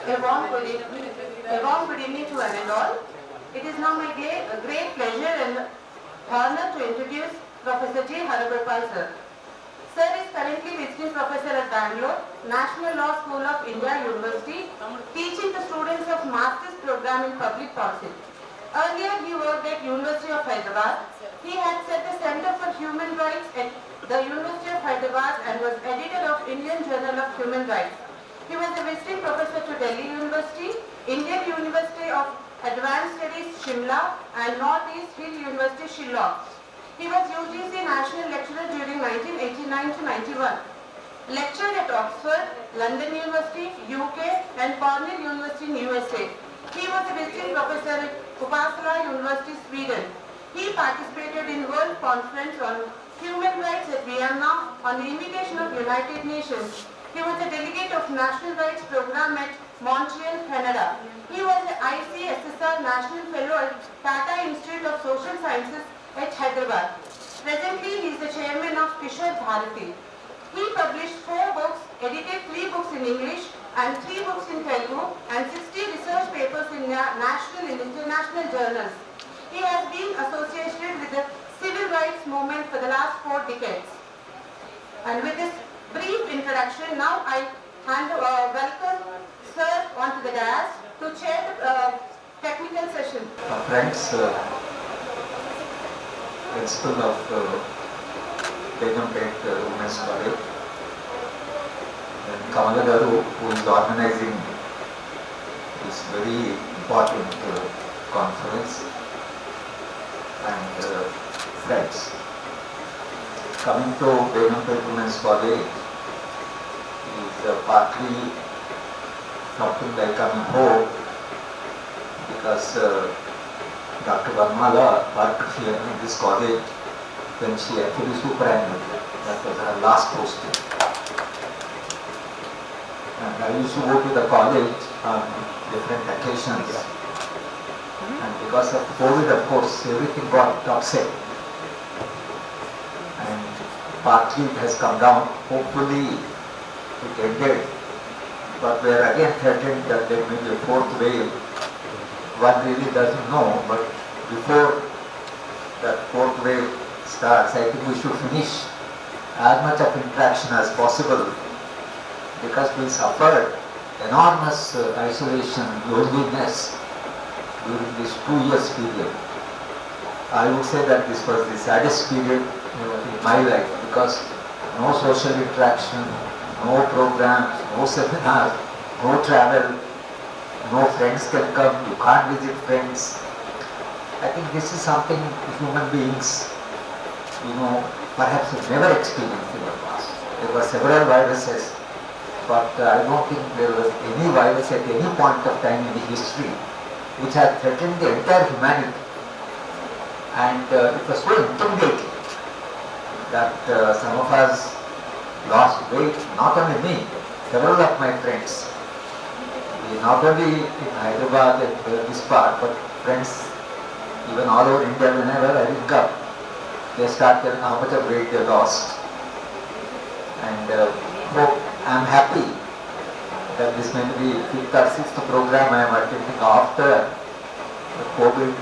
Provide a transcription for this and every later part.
A warm good evening to one and all. It is now my great pleasure and honor to introduce Professor Hara sir. Sir is currently visiting professor at Bangalore, National Law School of India University, teaching the students of Master's Program in Public Policy. Earlier he worked at University of Hyderabad. He had set the Center for Human Rights at the University of Hyderabad and was editor of Indian Journal of Human Rights. He was a visiting professor to Delhi University, Indian University of Advanced Studies Shimla and Northeast Hill University Shillong. He was UGC National Lecturer during 1989 to 91. Lectured at Oxford, London University, UK and Cornell University in USA. He was a visiting professor at Uppsala University, Sweden. He participated in World Conference on Human Rights at Vienna on the invitation of United Nations. He was a delegate of National Rights Program at Montreal, Canada. He was an ICSSR National Fellow at Tata Institute of Social Sciences at Hyderabad. Presently, he is the chairman of Kishore Bharati. He published 4 books, edited 3 books in English and 3 books in Telugu and 60 research papers in national and international journals. He has been associated with the civil rights movement for the last 4 decades. And with this brief introduction, now I welcome Sir onto the dais to chair the technical session. Friends, principal of Begumpet Women's College, and Kamala Garu, who is organizing this very important conference, and friends. Coming to Begumpet Women's College is partly something like coming home, because Dr. Kamala worked here in this college when she actually superannuated. That was her last posting. And I used to go to the college on different occasions. And because of COVID, of course, everything got upset. And partly it has come down. Hopefully it ended. But we are again threatened that there may be a 4th wave. One really doesn't know, but before that 4th wave starts, I think we should finish as much of interaction as possible, because we suffered enormous isolation, loneliness during this 2 years period. I would say that this was the saddest period in my life, because no social interaction, no programs, no seminars, no travel, no friends can come, you can't visit friends. I think this is something human beings, perhaps have never experienced in the past. There were several viruses, but I don't think there was any virus at any point of time in the history which had threatened the entire humanity. And it was so intimidating that some of us lost weight, not only me, several of my friends. Not only in Hyderabad and this part, but friends even all over India. Whenever I ring up, they start telling how much of weight they lost. And I am happy that this may be 5th or 6th program I am attending after the COVID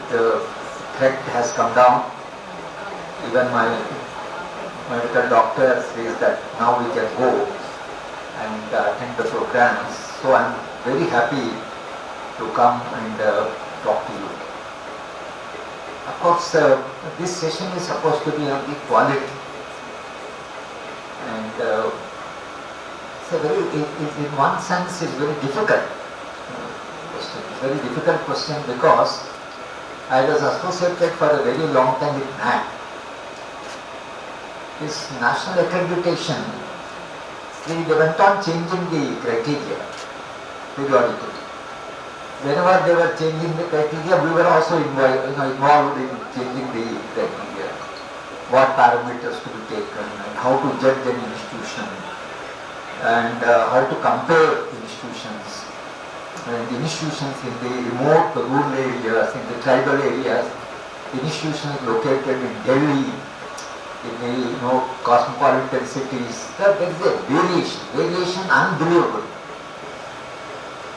threat has come down. Even my medical doctor says that now we can go and attend the programs. So I am very happy to come and talk to you. Of course, this session is supposed to be on the quality, and in one sense it's very difficult question. It's a very difficult question because I was associated for a very long time with NAAC. This national accreditation, they went on changing the criteria periodically. Whenever they were changing the criteria, we were also involved in changing the criteria. What parameters to be taken, and how to judge an institution, and how to compare institutions. And the institutions in the remote rural areas, in the tribal areas, the institutions located in Delhi, in the cosmopolitan cities, there is a variation unbelievable.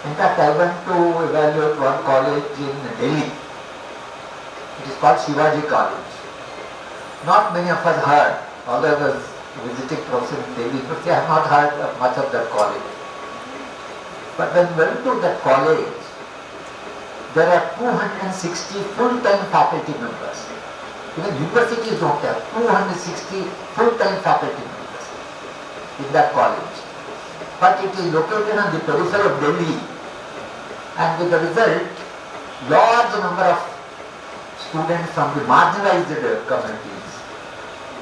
In fact, I went to evaluate one college in Delhi. It is called Shivaji College. Not many of us heard, although I was visiting professor in Delhi, but I have not heard much of that college. But when we went to that college, there are 260 full-time faculty members. Even universities don't have 260 full-time faculty members in that college. But it is located on the periphery of Delhi, and with the result, large number of students from the marginalized communities,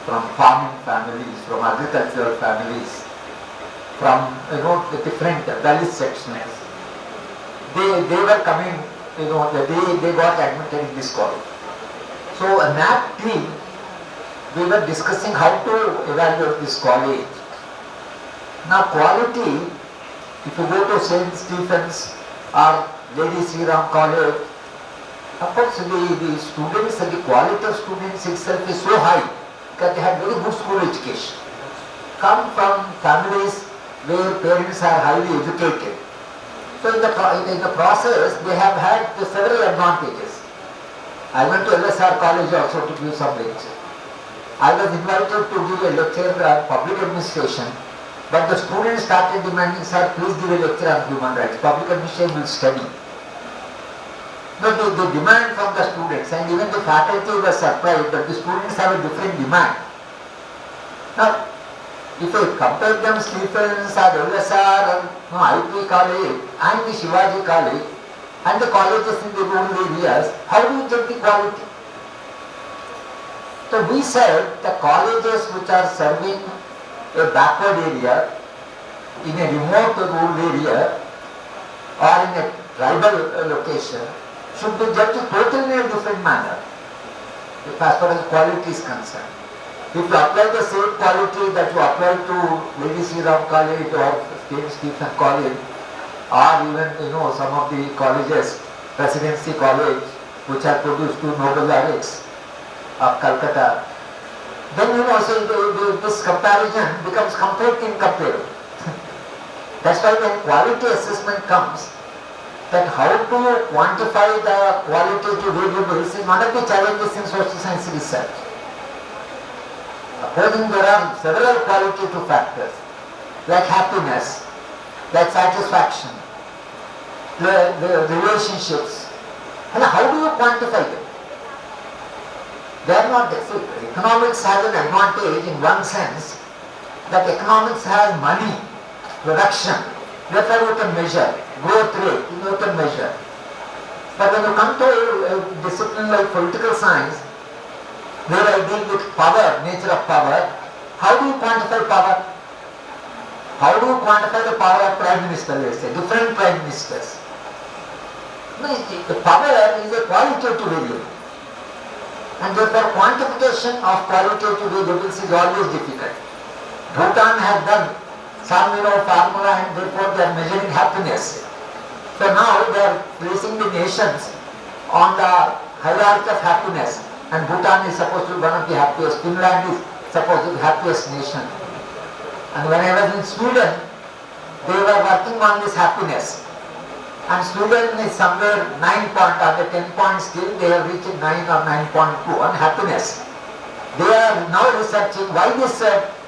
from farming families, from agricultural families, from the different valley sections, they were coming, they got admitted in this college. So a NAAC team, we were discussing how to evaluate this college. Now quality, if you go to St. Stephen's or Lady Sri Ram College, of course the students and the quality of students itself is so high because they have very good school education. Come from families where parents are highly educated. So in the process they have had several advantages. I went to LSR college also to give some lecture. I was invited to give a lecture on public administration, but the students started demanding, sir, please give a lecture on human rights. Public administration will study. No, they demand from the students, and even the faculty was surprised that the students have a different demand. Now, if I compare them, Stephens or LSR or IP college and the Shivaji college and the colleges in the rural areas, how do you get the quality? So we said the colleges which are serving a backward area, in a remote rural area or in a tribal location, should be judged totally in a different manner as far as quality is concerned. If you apply the same quality that you apply to Lady Sri Ram College or St. Stephen College, or even some of the colleges, Presidency College, which have produced two Nobel laureates of Calcutta, then so this comparison becomes completely incomparable. That's why when quality assessment comes, that how to quantify the qualitative variables is one of the challenges in social science research. Supposing there are several qualitative factors like happiness, like satisfaction, the relationships, and how do you quantify them? They are not. So economics has an advantage in one sense that economics has money, production, therefore you can measure, growth rate, you can measure. But when you come to a discipline like political science, where I deal with power, nature of power, how do you quantify power? How do you quantify the power of Prime Minister, let's say, different Prime Ministers? The power is a qualitative variable. And therefore quantification of qualitative variables is always difficult. Bhutan has done some formula and therefore they are measuring happiness. So now they are placing the nations on the hierarchy of happiness. And Bhutan is supposed to be one of the happiest, Finland is supposed to be the happiest nation. And when I was in Sweden, they were working on this happiness. And Sweden is somewhere 9 point, on the 10 point scale, they have reached 9 or 9.2 on happiness. They are now researching why this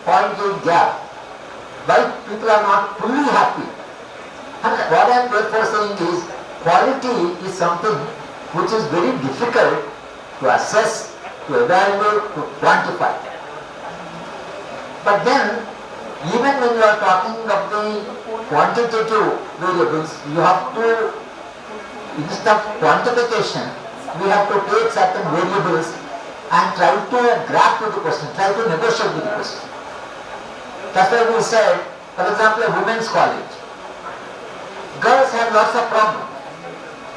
point gap, why people are not fully happy. And what I am therefore saying is, quality is something which is very difficult to assess, to evaluate, to quantify. But then, even when you are talking of the quantitative variables, you have to, instead of quantification, we have to take certain variables and try to grasp with the question, try to negotiate with the question. That's why we said, for example, a women's college. Girls have lots of problems.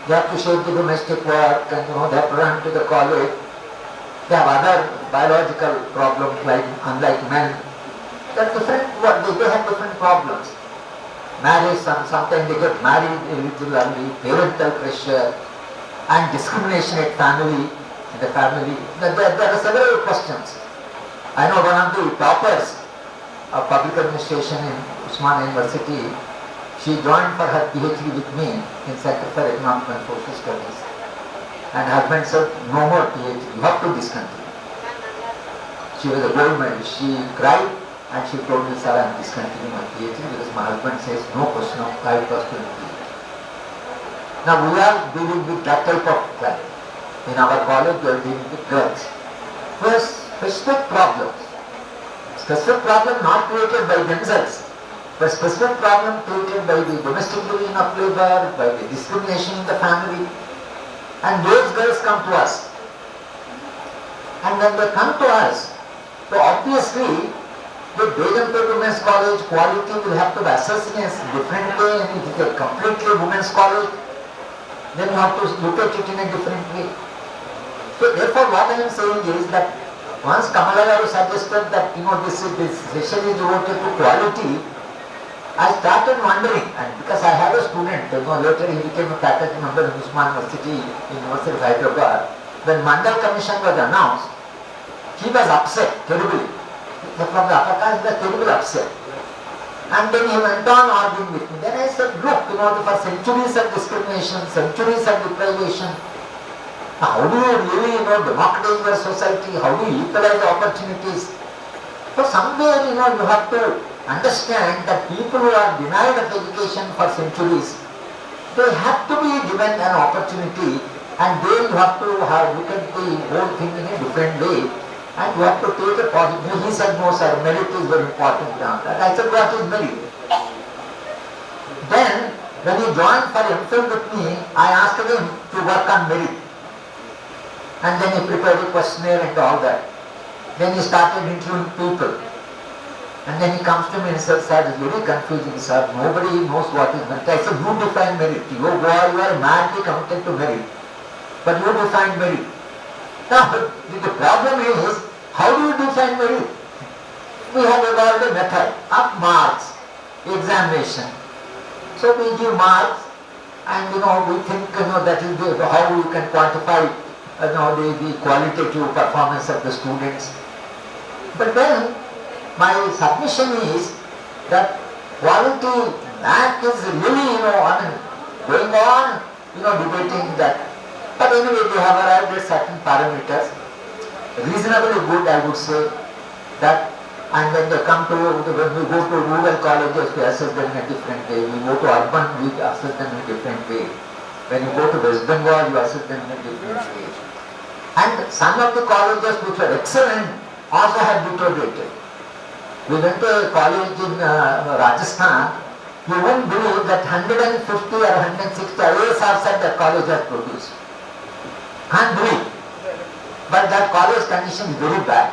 They have to shape the domestic work and they have to run to the college. They have other biological problems like unlike men. They have different problems. Marriage, sometimes they get married irregularly, parental pressure and discrimination at family, in the family. There are several questions. I know one of the toppers of public administration in Usman University, She joined for her PhD with me in Center for Economic and Social Studies. And husband said, no more PhD, you have to discontinue. She was a gold medalist. She cried and she told me, sir, I am discontinuing my PhD because my husband says no question of 5% PhD. Now we are dealing with that type of client. In our college we are dealing with girls who have specific problems. Specific problem not created by themselves, but specific problem created by the domestic division of labor, by the discrimination in the family. And those girls come to us. And when they come to us, so obviously the Begumpet Women's College quality will have to be assessed in a different way, and it is a completely women's college, then you have to look at it in a different way. So therefore what I am saying is that once Kamala suggested that this session is devoted to quality, I started wondering, and because I had a student, later he became a faculty member in Usman University of Hyderabad. When Mandal Commission was announced, he was upset terribly. From the upper caste, he was terribly upset. And then he went on arguing with me. Then I said, look, for centuries of discrimination, centuries of deprivation, how do you really, democratize your society? How do you equalize the opportunities? So somewhere, you have to understand that people who are denied of education for centuries, they have to be given an opportunity, and then you have to look at the whole thing in a different way, and you have to take a positive. He said, no sir, merit is very important. I said, what is merit? Then, when he joined for MPhil with me, I asked him to work on merit. And then he prepared a questionnaire and all that. Then he started interviewing people. And then he comes to me and says, sir, it's very confusing, sir. Nobody knows what is merit. I said, you define merit. You are madly committed to merit. But you define merit. Now, the problem is, how do you define merit? We have evolved a method of marks, examination. So we give marks, and we think that is how we can quantify the qualitative performance of the students. But then my submission is that quality NAAC is really going on debating that. But anyway, they have arrived at certain parameters, reasonably good I would say, that, and when they come to, when we go to rural colleges, we assess them in a different way. We go to urban, we assess them in a different way. When you go to West Bengal, you assess them in a different way. And some of the colleges which were excellent also have deteriorated. We went to a college in Rajasthan. You won't believe that 150 or 160 IAS officers that college has produced. Can't believe. But that college condition is very bad.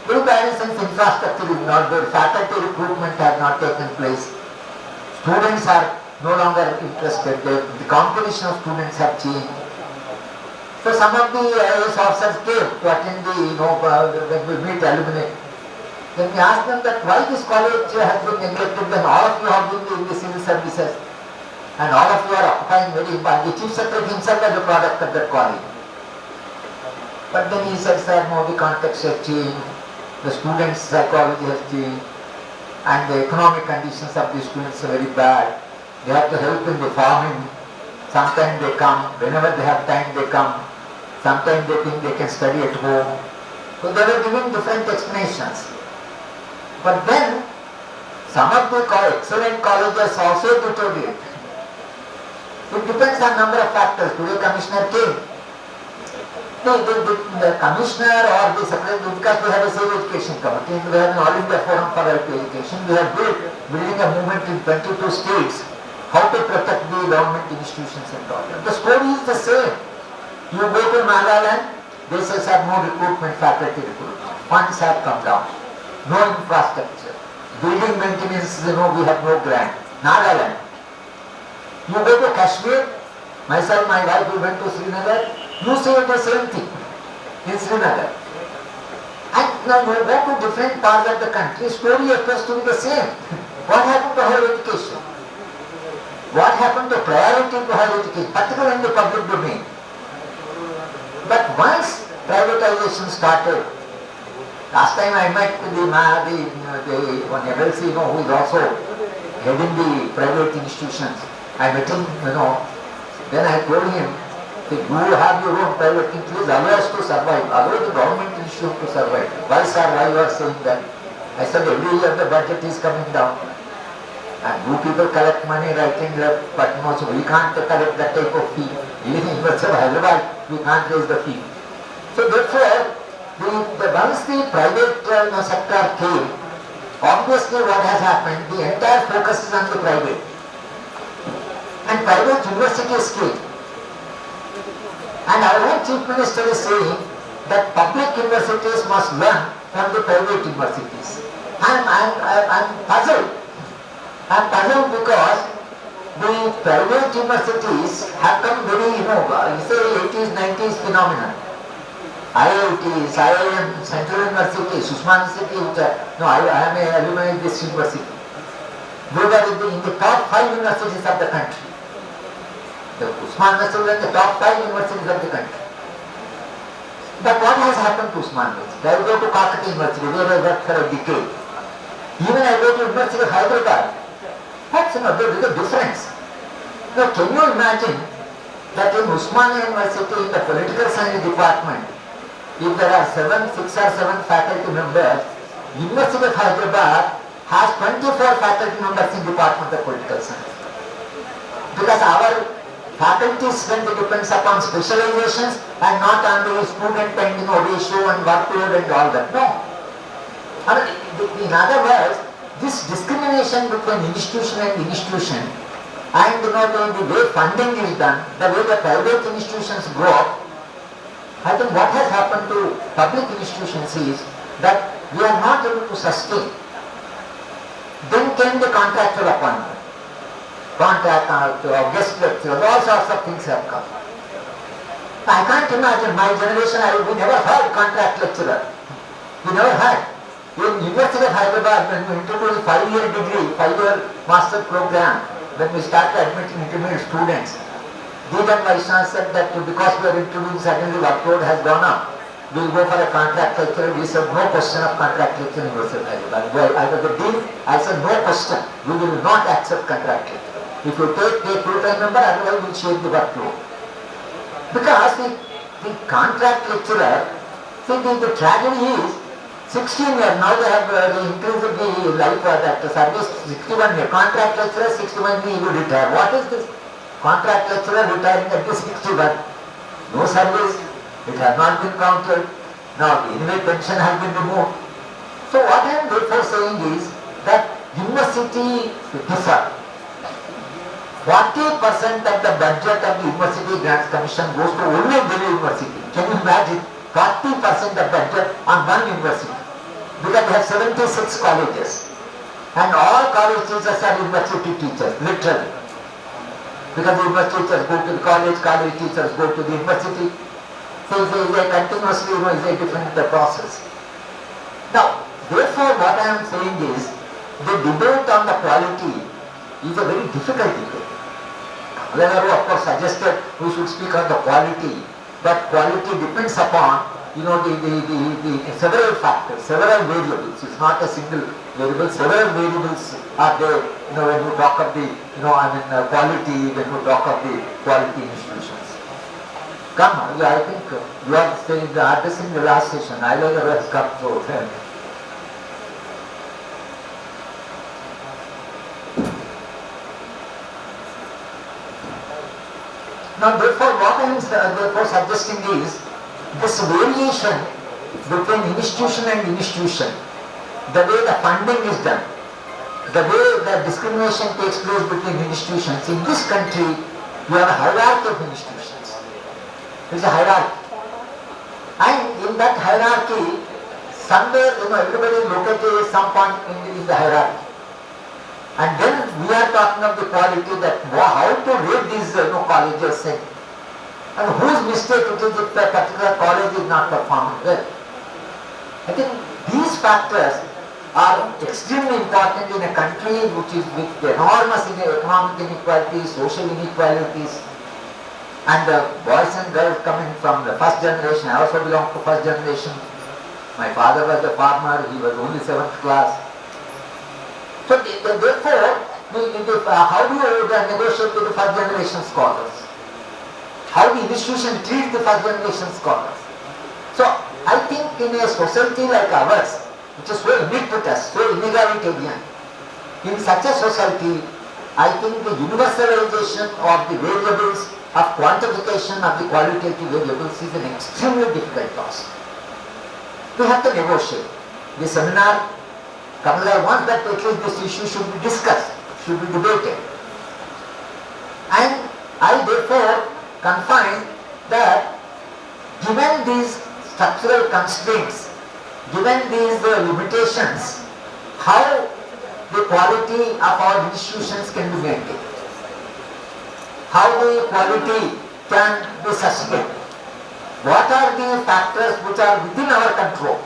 Very bad in the sense infrastructure is not there. Faculty recruitment has not taken place. Students are no longer interested. The composition of students have changed. So some of the IAS officers came to attend the, when we meet alumni. Then we asked them that why this college has been neglected when all of you have been in the civil services and all of you are occupying very important. The chief secretary himself was a product of that college. But then he said, sir, no, the context has changed, the students' psychology has changed, and the economic conditions of the students are very bad. They have to help in the farming. Sometimes they come, whenever they have time they come. Sometimes they think they can study at home. So they were giving different explanations. But then, some of the excellent colleges also deteriorate. It depends on number of factors. Today commissioner came. The commissioner or the secretary, because we have a civil education committee, we have an all India forum for right to education, we have building a movement in 22 states, how to protect the government institutions and all that. The story is the same. You go to Nagaland, they say, sir, no recruitment, faculty recruitment. Funds have come down. No infrastructure. Building maintenance, we have no grant. Nagaland. You go to Kashmir, myself, my wife, we went to Srinagar, you say the same thing in Srinagar. And now you go to different parts of the country, story appears to be the same. What happened to higher education? What happened to priority to higher education, particularly in the public domain? But once privatization started, last time I met the one MLC, who is also heading the private institutions. I met him, then I told him, that you have your own private thing, please allow us to survive, allow the government institution to survive. Why sir, why you are saying that? I said every year the budget is coming down. And you people collect money right and left, but so we can't collect that type of fee. Even in University of Hyderabad, we can't raise the fee. So therefore, once the private sector came, obviously what has happened, the entire focus is on the private. And private universities came. And our own Chief Minister is saying that public universities must learn from the private universities. I'm puzzled. I'm puzzled because the private universities have come very, you say 80s, 90s phenomenon. IITs, IIM, Central University, Usman University, I am a alumni of this university. They were in the top 5 universities of the country. The Usman University was in the top 5 universities of the country. But what has happened to Usman University? I go to Calcutta University, where I worked for a decade. Even I go to University of Hyderabad. That's there is a difference. Now can you imagine that in Usmania University, in the political science department, if there are 6 or 7 faculty members, University of Hyderabad has 24 faculty members in Department of Political Science. Because our faculty strength depends upon specializations and not on the student and ratio and workload and all that. No. In other words, this discrimination between institution and institution and the way funding is done, the way the private institutions grow up, I think what has happened to public institutions is that we are not able to sustain. Then came the contractual appointment. Contract, guest lecture, all sorts of things have come. I can't imagine, my generation, we never heard contract lecturer. We never had. In University of Hyderabad, when we introduced 5-year degree, 5-year master program, when we started admitting intermediate students, Dean Vice said that because we are introducing, suddenly workload has gone up. We will go for a contract lecture. We said no question of contract lecture in University of Hyderabad. I was the dean, I said no question. We will not accept contract lecture. If you take full-time member, otherwise we will share the workload. Because the contract lecturer, the tragedy is 16 years, now they have increased the life that service 61 years. Contract lecturer 61 years, you retire. What is this? Contract lecturer retiring at the 61. No service, it has not been counted. Now anyway pension has been removed. So what I am therefore saying is that university differ. 40% of the budget of the University Grants Commission goes to only Delhi University. Can you imagine? 40% of budget on one university. Because they have 76 colleges. And all college teachers are university teachers, literally. Because the university teachers go to the college teachers go to the university. So it's a continuously, is a different process. Now, therefore what I am saying is, the debate on the quality is a very difficult debate. Whenever, of course, suggested we should speak on the quality, but quality depends upon, the several factors, several variables. It's not a single variable. Several variables are there, when you talk of the, quality, when you talk of the quality institutions. Come, I think you are saying addressing the last session. I know the rest come through. Now therefore what I am suggesting is this variation between institution and institution, the way the funding is done, the way the discrimination takes place between institutions. In this country, you have a hierarchy of institutions. There is a hierarchy. And in that hierarchy, somewhere, everybody is located at some point in the hierarchy. And then we are talking of the quality that how to rate these colleges and whose mistake it is if a particular college is not performing well. I think these factors are extremely important in a country which is with enormous economic inequalities, social inequalities, and the boys and girls coming from the first generation. I also belong to first generation. My father was a farmer, he was only 7th class. So therefore, how do you negotiate with the first generation scholars? How the institution treats the first generation scholars? So I think in a society like ours, which is so ubiquitous, so inegalitarian, in such a society, I think the universalization of the variables of quantification of the qualitative variables is an extremely difficult task. We have to negotiate. The seminar, Kamala wants that at least this issue should be discussed, should be debated. And I therefore confine that given these structural constraints, given these limitations, how the quality of our institutions can be maintained, how the quality can be sustained, what are the factors which are within our control,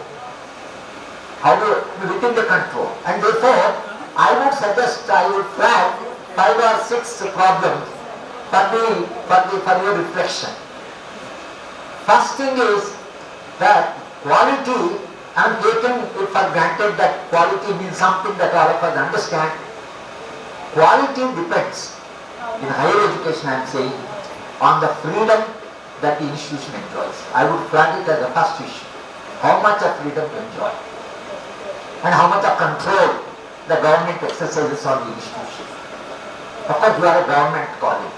within the control, and therefore I would suggest, I would flag 5 or 6 problems for your reflection. First thing is that quality, I am taking it for granted that quality means something that all of us understand. Quality depends, in higher education I am saying, on the freedom that the institution enjoys. I would flag it as the first issue. How much of freedom to enjoy and how much of control the government exercises on the institution. Of course, you are a government college,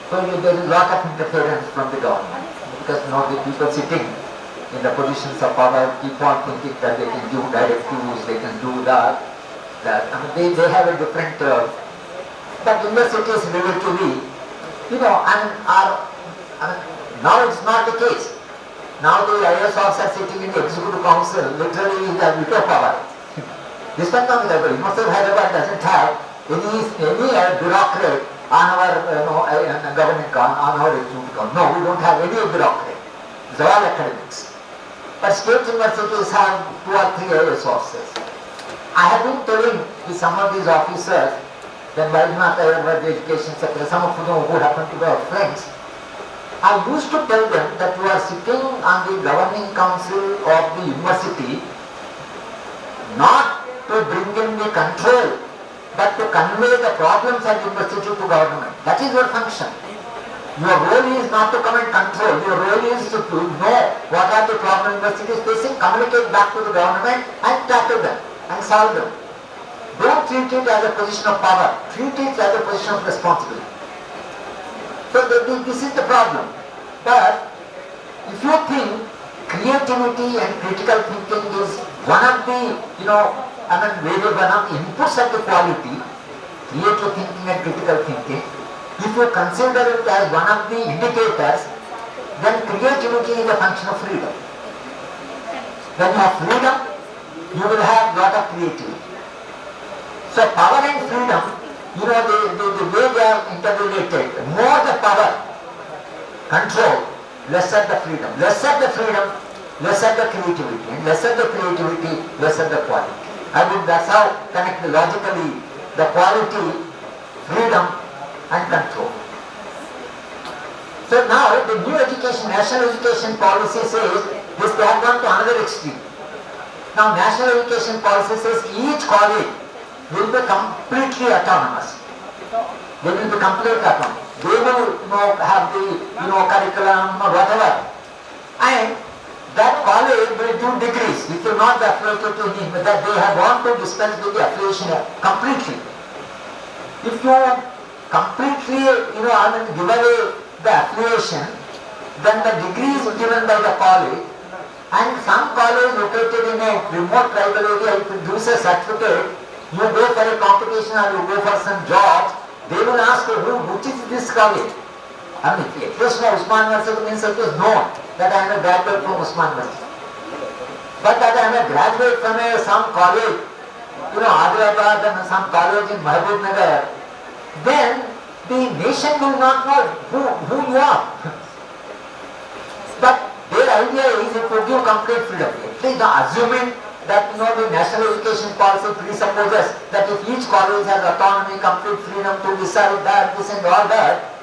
so there is a lot of interference from the government, because the people sitting in the positions of power keep on thinking that they can give directives, they can do that. They have a different, but universities relatively, now it's not the case. Now the IAS officer sitting in the executive council literally is a veto power. This one comes over. University of Hyderabad doesn't have any bureaucrat on our government, on our executive council. No, we don't have any bureaucrat. It's all academics. But state universities have 2 or 3 IAS officers. I have been telling with some of these officers, then Vaidnath, the education secretary, some of whom who happen to be our friends, I used to tell them that you are sitting on the governing council of the university not to bring in the control, but to convey the problems at the university to government. That is your function. Your role is not to come and control. Your role is to know what are the problems university is facing, communicate back to the government and tackle them and solve them. Don't treat it as a position of power. Treat it as a position of responsibility. So this is the problem. But if you think creativity and critical thinking is one of the, one of the inputs of the quality, creative thinking and critical thinking, if you consider it as one of the indicators, then creativity is a function of freedom. When you have freedom, you will have lot of creativity. So power and freedom, the way they are interrelated, more the power, control, lesser the freedom. Lesser the freedom, lesser the creativity. And lesser the creativity, lesser the quality. That's how connect logically the quality, freedom and control. So now the new education, national education policy says this they have gone to another extreme. Now national education policy says each college will be completely autonomous. They will be completely autonomous. They will have the curriculum or whatever. And that college will do degrees. It will not be affiliated to him, but that they have gone to dispense with the affiliation completely. If you completely give away the affiliation, then the degree is given by the college, and some college located in a remote tribal area, if it gives a certificate, you go for a competition or you go for some jobs, they will ask you, which is this college? At least Usman University means it is known that I am a graduate from Usman University. But that I am a graduate from some college, Hyderabad and some college in Mahbubnagar, then the nation will not know who you are. But their idea is it will give complete freedom. Please not assuming that the national education policy presupposes that if each college has autonomy, complete freedom to decide that, this and all that,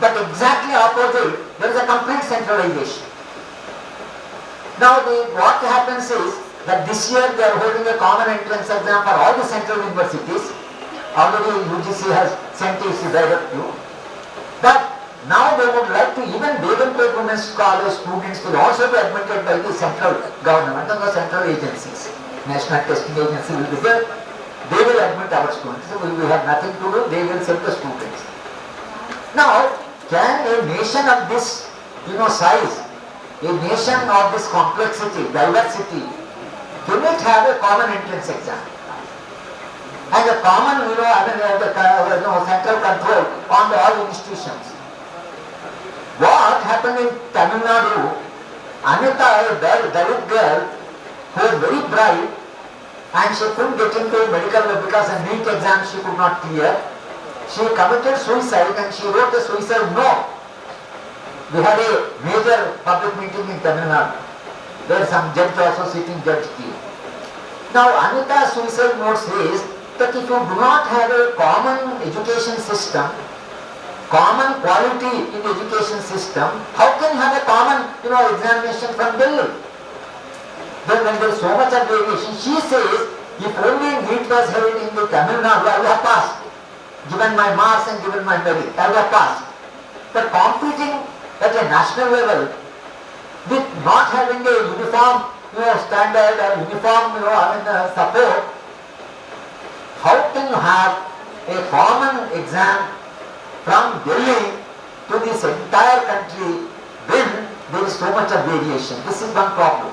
but exactly opposite, there is a complete centralization. Now what happens is that this year they are holding a common entrance exam for all the central universities, already UGC has sent its directive that now they would like to, even Begumpet Women's College students will also be admitted by the central government and the central agencies. National Testing Agency will be there. They will admit our students. So we have nothing to do. They will send the students. Now, can a nation of this, size, a nation of this complexity, diversity, can it have a common entrance exam? And a common, central control on all institutions. What happened in Tamil Nadu, Anita, a Dalit girl, who was very bright, and she couldn't get into medical because a NEET exam she could not clear. She committed suicide and she wrote a suicide note. We had a major public meeting in Tamil Nadu. There is some judge also sitting, Judge K. Now Anita's suicide note says that if you do not have a common education system, common quality in the education system, how can you have a common, examination from Delhi? Then when there is so much of variation, she says, if only NEET was held in the Tamil Nadu, I would have passed. Given my marks and given my merit, I would have passed. But competing at a national level with not having a uniform, standard or uniform, support, how can you have a common exam from Delhi to this entire country when there is so much of variation? This is one problem.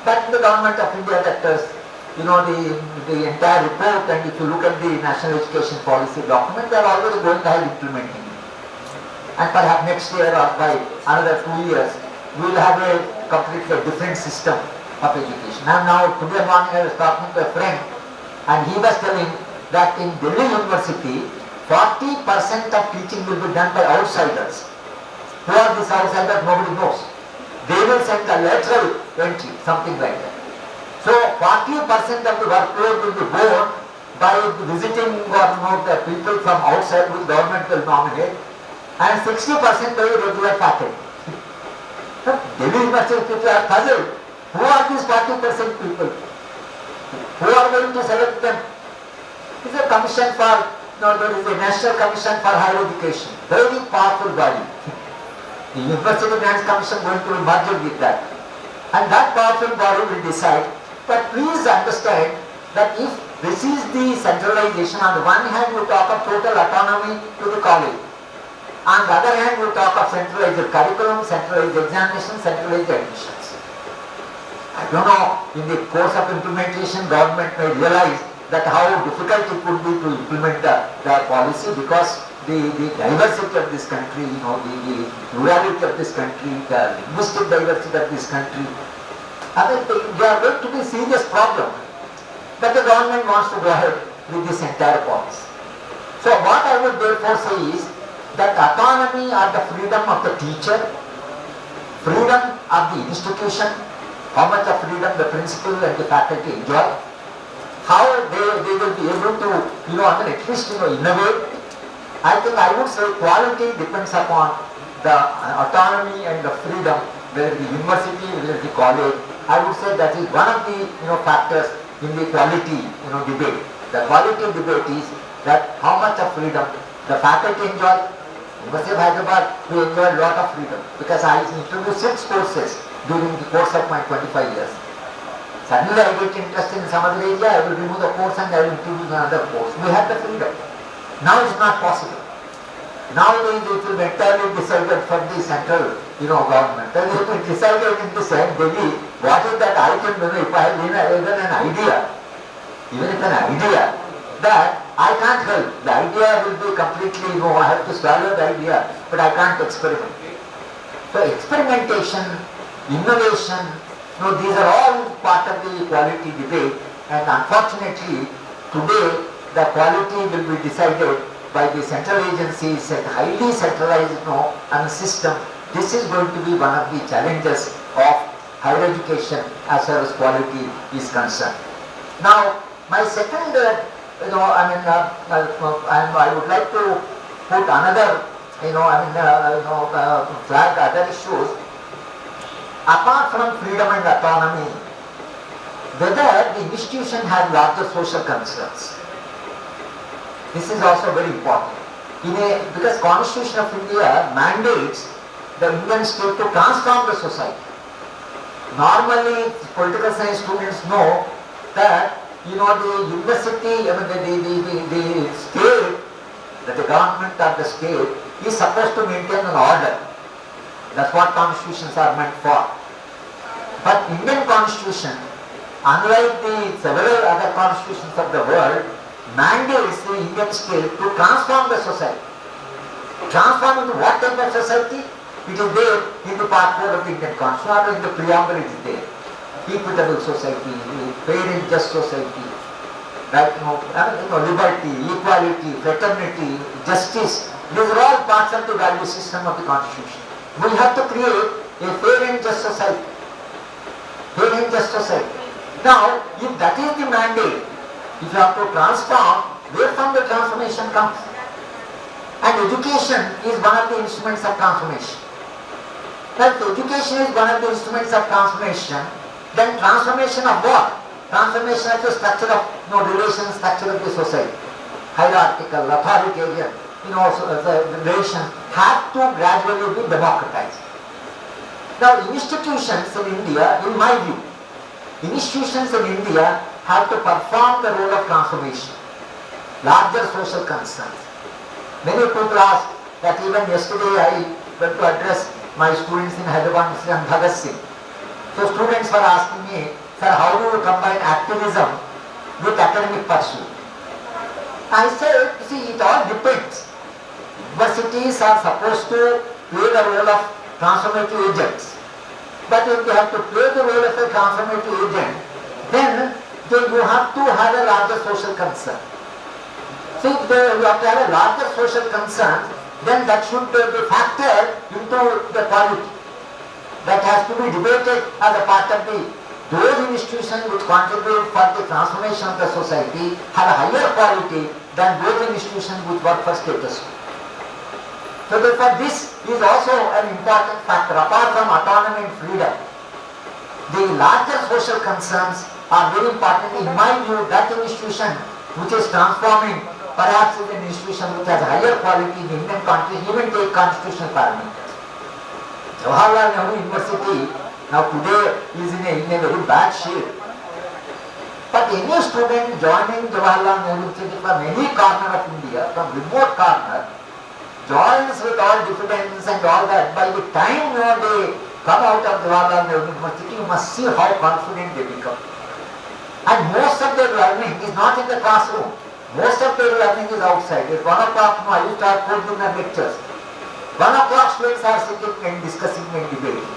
But the government of India, that the entire report, and if you look at the National Education Policy document, they are already going ahead implementing it. And perhaps next year or by another 2 years, we will have a completely different system of education. Now today morning I was talking to a friend, and he was telling that in Delhi University, 40% of teaching will be done by outsiders. Who are these outsiders? Nobody knows. They will send a lateral entry, something like that. So 40% of the workload will be borne by visiting the people from outside whose government will nominate, and 60% by regular faculty. Delhi University people are puzzled. Who are these 40% people? Who are going to select them? There is a commission for, there is a National Commission for Higher Education, very powerful body. The University Grants Commission going to be merged with that. And that powerful body will decide. But please understand that if this is the centralization, on the one hand we talk of total autonomy to the college. On the other hand we talk of centralized curriculum, centralized examination, centralized admissions. I don't know, in the course of implementation, government may realize that how difficult it would be to implement the policy, because the diversity of this country, the plurality of this country, the linguistic diversity of this country, they are going to be a serious problem. But the government wants to go ahead with this entire policy. So what I would therefore say is that autonomy or the freedom of the teacher, freedom of the institution, how much of freedom the principal and the faculty enjoy, how they will be able to, at least innovate. I think I would say quality depends upon the autonomy and the freedom, whether the university, whether the college. I would say that is one of the factors in the quality debate. The quality debate is that how much of freedom the faculty enjoy. University of Hyderabad, we enjoy a lot of freedom because I introduced 6 courses during the course of my 25 years. Suddenly I get interested in some other area, I will remove the course and I will introduce another course. We have the freedom. Now it's not possible. Nowadays it will be entirely decided from the central government. And it will be decided in the same Delhi, what is that I can do if I have even an idea, that I can't help. The idea will be completely, I have to swallow the idea, but I can't experiment. So experimentation, innovation, these are all part of the quality debate, and unfortunately today the quality will be decided by the central agencies and highly centralized system. This is going to be one of the challenges of higher education as far as quality is concerned. Now, my second, I would like to put another, flag other issues. Apart from freedom and autonomy, whether the institution has larger social concerns. This is also very important. Because Constitution of India mandates the Indian state to transform the society. Normally, political science students know that the university, the state, that the government of the state is supposed to maintain an order. That's what constitutions are meant for. But Indian constitution, unlike the several other constitutions of the world, mandates the Indian state to transform the society. Transform into what type of society? It is there in the part 4 of the Indian Constitution, or in the preamble it is there. Equitable society, fair and just society, right? Liberty, equality, fraternity, justice. These are all parts of the value system of the Constitution. We have to create a fair and just society. Fair and just society. Now, if that is the mandate, if you have to transform, where from the transformation comes? And education is one of the instruments of transformation. If education is one of the instruments of transformation, then transformation of what? Transformation of the structure of relations, structure of the society. Hierarchical, authoritarian, the relations have to gradually be democratized. Now, institutions in India, in my view, institutions in India have to perform the role of transformation, larger social concerns. Many people ask that even yesterday I went to address my students in Hyderabad and Bhagat Singh. So students were asking me, sir, how do you combine activism with academic pursuit? I said, see, it all depends. Universities are supposed to play the role of transformative agents. But if they have to play the role of a transformative agent, then you have to have a larger social concern. So if you have to have a larger social concern, then that should be factored into the quality. That has to be debated as a part of those institutions which contribute for the transformation of the society have a higher quality than those institutions which work for status quo. So therefore this is also an important factor apart from autonomy and freedom. The larger social concerns are very important. In my view, that institution which is transforming perhaps is an institution which has higher quality in the Indian country, even take constitutional parameters. Jawaharlal Nehru University now today is in a very bad shape. But any student joining Jawaharlal Nehru University from any corner of India, from remote corner, joins with all diffidence and all that. By the time they come out of Jawaharlal Nehru University, you must see how confident they become. And most of their learning is not in the classroom. Most of their learning is outside. At 1 o'clock, I used to have co-dinner lectures. 1 o'clock students are sitting and discussing and debating.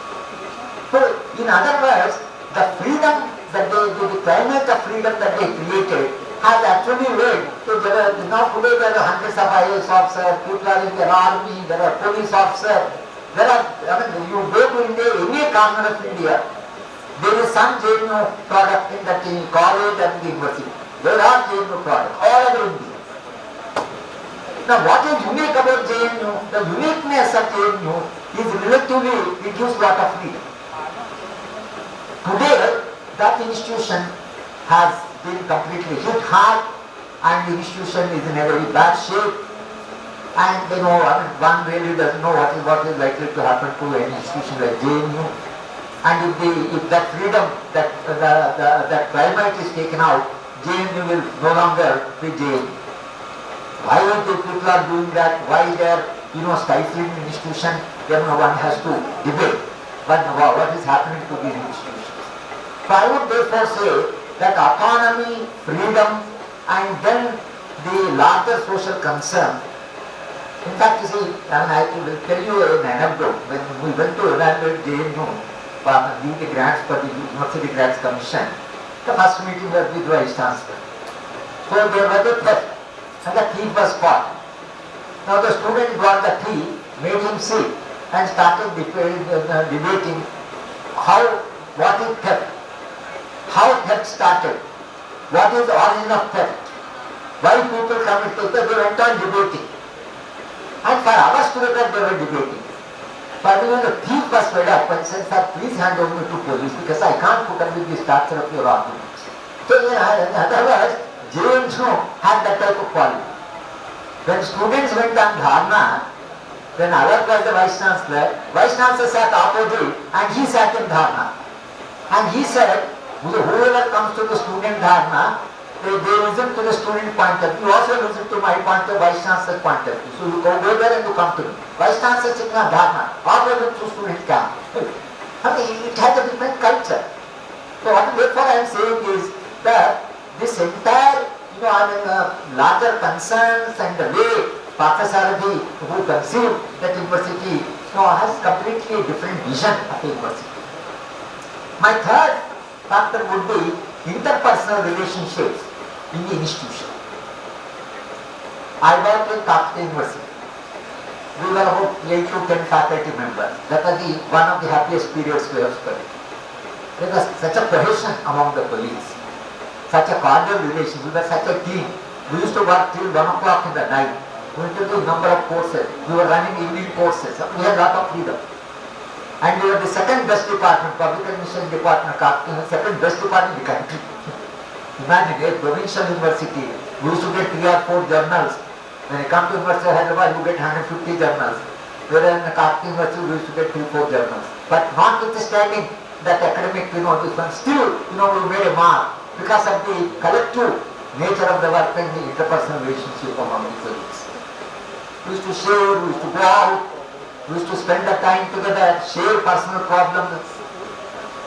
So, in other words, the freedom that the climate of freedom that they created has actually led to now today there are hundreds of IAS officers, people are in the army, there are police officers, you go to India, any corner of India, there is some JNU product in that college and the university. There are JNU products all over India. Now what is unique about JNU? The uniqueness of JNU is relatively, it gives lot of freedom. Today, that institution has been completely hit hard and the institution is in a very bad shape. And one really doesn't know what is likely to happen to an institution like JNU. And if that freedom, that climate is taken out, JNU will no longer be JNU. Why the people are doing that? Why they are stifling the institution? Then one has to debate. But what is happening to these institutions? So I would therefore say that autonomy, freedom, and then the larger social concern. In fact, you see, I will tell you an anecdote. When we went to evaluate JNU, give the grants for the University Grants Commission, the first meeting was with Vice Chancellor. So there was a theft, and the thief was caught. Now the student brought the thief, made him sit, and started debating what is theft, how theft started, what is the origin of theft, why people commit theft. They went on debating. And for hours together they were debating. Finally the thief was fed up and said, sir, please hand over me to police because I can't put up with the structure of your arguments. So in other words, JNU had that type of quality. When students went on dharna, when Alak was the Vice Chancellor sat opposite and he sat in dharna. And he said, whoever comes to the student dharna, they listen to the student point of view. You also listen to my point of Vice Chancellor's point of view. So you go there and you come to me. Vice Chancellor sitting on dharna, opposite to student camp. I mean, it has a different culture. So what therefore I am saying is that this entire, larger concerns and the way Parthasarathi, who conceived that university, has completely different vision of the university. My third factor would be interpersonal relationships in the institution. I worked in Kakatiya University. We were about 8 to 10 faculty members. That was one of the happiest periods we have spent. There was such a cohesion among the colleagues, such a cordial relation. We were such a team. We used to work till 1 o'clock in the night. We used to do a number of courses. We were running evening courses. We had a lot of freedom. And we were the second best department, public administration department, second best department in the country. Imagine a provincial university. We used to get 3 or 4 journals. When you come to University of Hyderabad, you get 150 journals. Whereas in the Kakatiya University, we used to get 3 or 4 journals. But notwithstanding that academic, this one, still, we made a mark because of the collective nature of the work and the interpersonal relationship among the colleagues. We used to share, we used to go out, we used to spend the time together, share personal problems.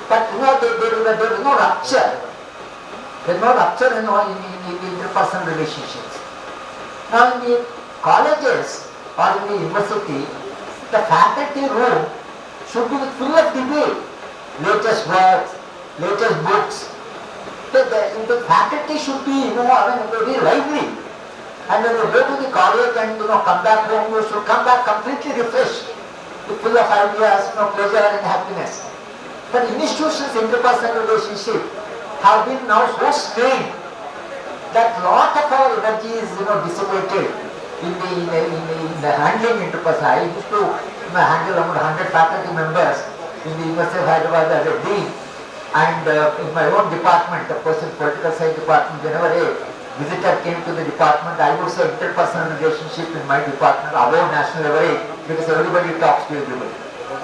But there is no rupture. There is no rupture in interpersonal relationships. Now in the colleges or in the university, the faculty room should be full of debate. Latest works, latest books. The faculty should be, very lively. And when you go to the college and come back home, you should come back completely refreshed, full of ideas, pleasure and happiness. But institutions' interpersonal relationship have been now so strained that lot of our energy is dissipated in the handling interpersonal. I used to handle around 100 faculty members in the University of Hyderabad as a dean, and in my own department, of course in political science department, whenever a visitor came to the department, I would say interpersonal relationship in my department above national average, because everybody talks to everybody.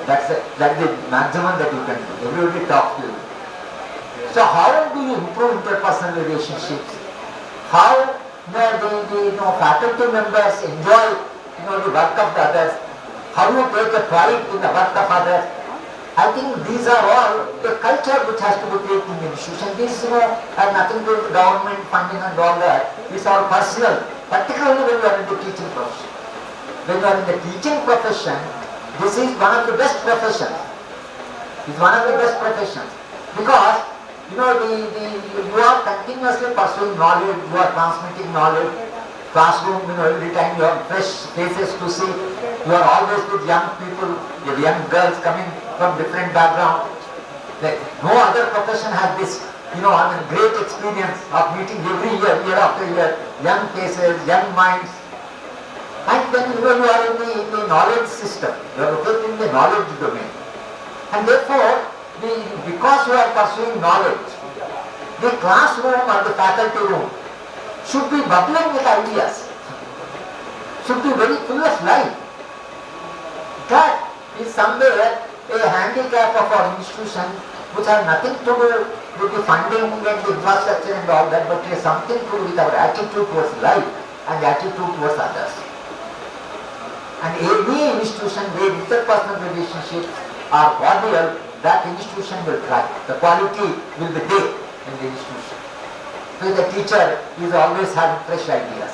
That's the maximum that you can do. Everybody talks to you. So how do you improve interpersonal relationships? How the faculty members enjoy the work of the others? How you take a pride in the work of others? I think these are all the culture which has to be created in the institution. These have nothing to do with government funding and all that. These are personal, particularly when you are in the teaching profession. When you are in the teaching profession, this is one of the best professions. It's one of the best professions because you are continuously pursuing knowledge, you are transmitting knowledge. Classroom, every time you have fresh faces to see. You are always with young people, young girls coming from different backgrounds. Like no other profession has this, great experience of meeting every year after year, young faces, young minds. And then you are in the knowledge system, you are located in the knowledge domain. And therefore, because you are pursuing knowledge, the classroom or the faculty room should be bubbling with ideas, should be very full of life. That is somewhere a handicap of our institution which has nothing to do with the funding and the infrastructure and all that, but it has something to do with our attitude towards life and attitude towards others. And any institution where interpersonal relationships are cordial, that institution will thrive. The quality will be there in the institution. So the teacher is always having fresh ideas.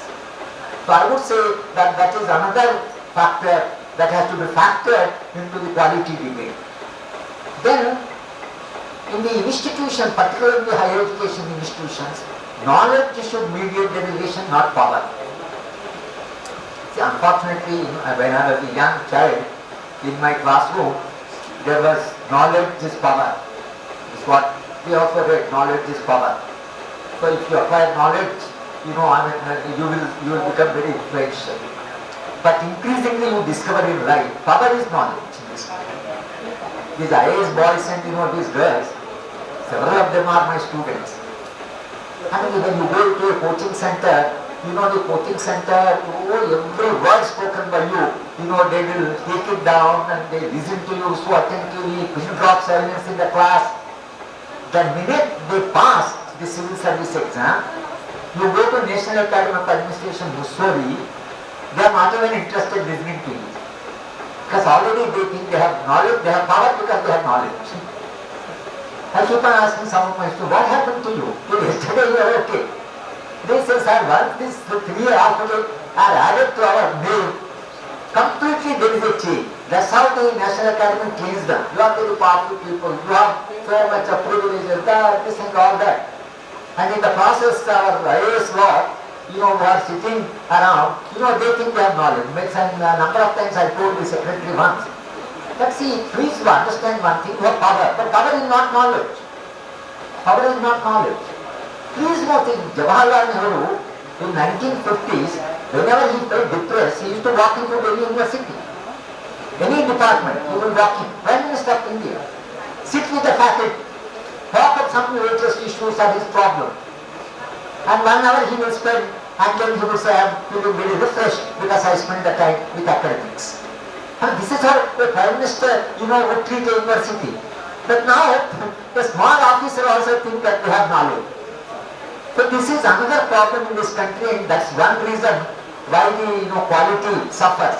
So I would say that that is another factor that has to be factored into the quality debate. Then, in the institution, particularly the higher education institutions, knowledge should mediate the relation, not power. See, unfortunately, when I was a young child, in my classroom, there was knowledge is power. It's what we also read, knowledge is power. So if you acquire knowledge, you will become very influential. But increasingly you discover in life, power is knowledge. These IAS boys and these girls, several of them are my students. I mean, when you go to a coaching center, the coaching center, every word spoken by you, they will take it down and they listen to you so attentively, pin drop silence in the class. The minute they pass the civil service exam, you go to National Academy of Administration, Missouri, they are not even interested in listening to you. Because already they think they have knowledge, they have power because they have knowledge. I keep on asking some of my students, what happened to you? Yesterday you were okay. They say, sir, once these 3 alphabets are added to our name, completely there is a change. That's how the National Academy cleans them. You are very powerful people, you have so much of privileges, that, this and all that. And in the process, our IAS law, who are sitting around, they think they have knowledge. And a number of times I told the secretary once, but see, please understand one thing, you have power, but power is not knowledge. Power is not knowledge. Please note, Jawaharlal Nehru, in 1950s, whenever he felt depressed, he used to walk into Delhi University. Any department, he will walk in. Prime Minister of India, sit with the faculty, talk of some latest issues and his problem. And 1 hour he will spend, and then he will say, I am feeling very refreshed because I spent the time with academics. And this is how the Prime Minister, would treat a university. But now, a small officer also thinks that they have knowledge. So this is another problem in this country, and that's one reason why the quality suffers.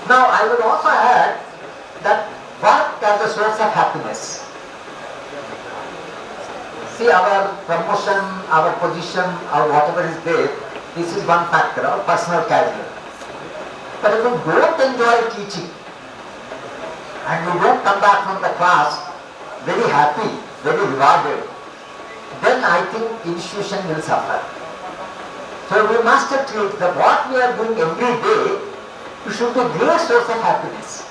Now I would also add that work as a source of happiness. See, our promotion, our position, or whatever is there, this is one factor, our personal career. But if you don't enjoy teaching, and you don't come back from the class very happy, very rewarded, then I think institution will suffer. So we must treat that what we are doing every day, it should be a great source of happiness.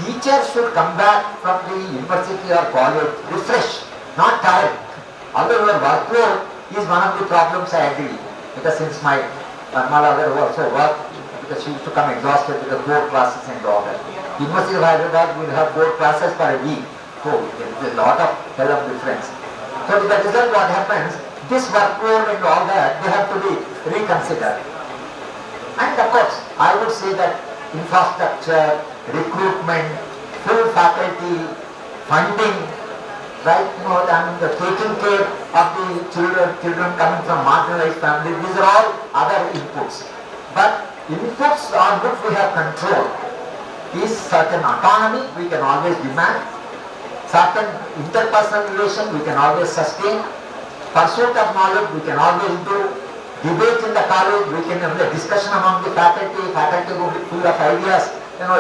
Teachers should come back from the university or college refreshed, not tired. Although your workload is one of the problems, I agree. Because since my mother also worked, because she used to come exhausted with the board classes and all that. University of Hyderabad will have board classes for a week. So there is a lot of hell of difference. So with the result what happens, this workload and all that, they have to be reconsidered. And of course, I would say that infrastructure, recruitment, full faculty, funding, right, the taking care of the children coming from marginalized families, these are all other inputs. But inputs on which we have control is certain autonomy, we can always demand, certain interpersonal relation we can always sustain, pursuit of knowledge we can always do, debate in the college, we can have a discussion among the faculty will be full of ideas,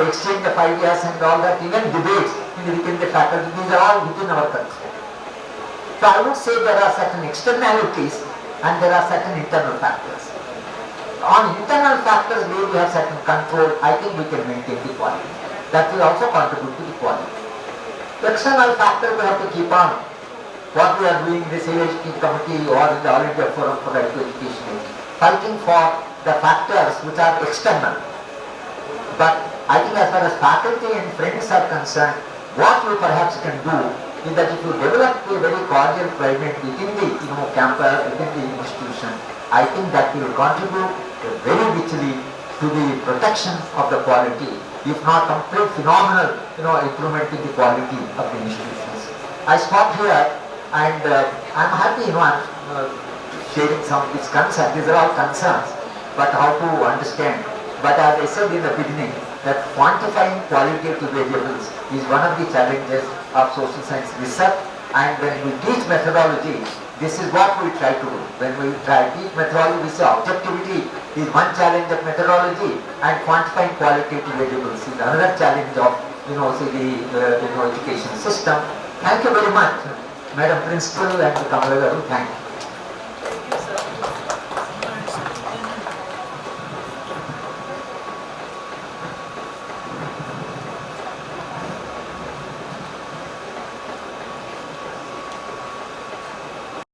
exchange of ideas and all that, even debates within the faculty, these are all within our control. So I would say there are certain externalities and there are certain internal factors. On internal factors where we have certain control, I think we can maintain the quality. That will also contribute to the quality. External factors we have to keep on. What we are doing in the CHE committee or in the All India Forum for Right to Education, fighting for the factors which are external. But I think as far as faculty and friends are concerned, what we perhaps can do is that if you develop a very cordial climate within the campus, within the institution, I think that will contribute very richly to the protection of the quality, if not complete phenomenal improvement in the quality of the institutions. I stop here and I'm happy I'm sharing some of these concerns. These are all concerns, but how to understand. But as I said in the beginning, that quantifying qualitative variables is one of the challenges of social science research, and when we teach methodology, this is what we try to do. When we try to teach methodology, we say objectivity is one challenge of methodology, and quantifying qualitative variables is another challenge of the education system. Thank you very much, Madam Principal and Kamala. Thank you.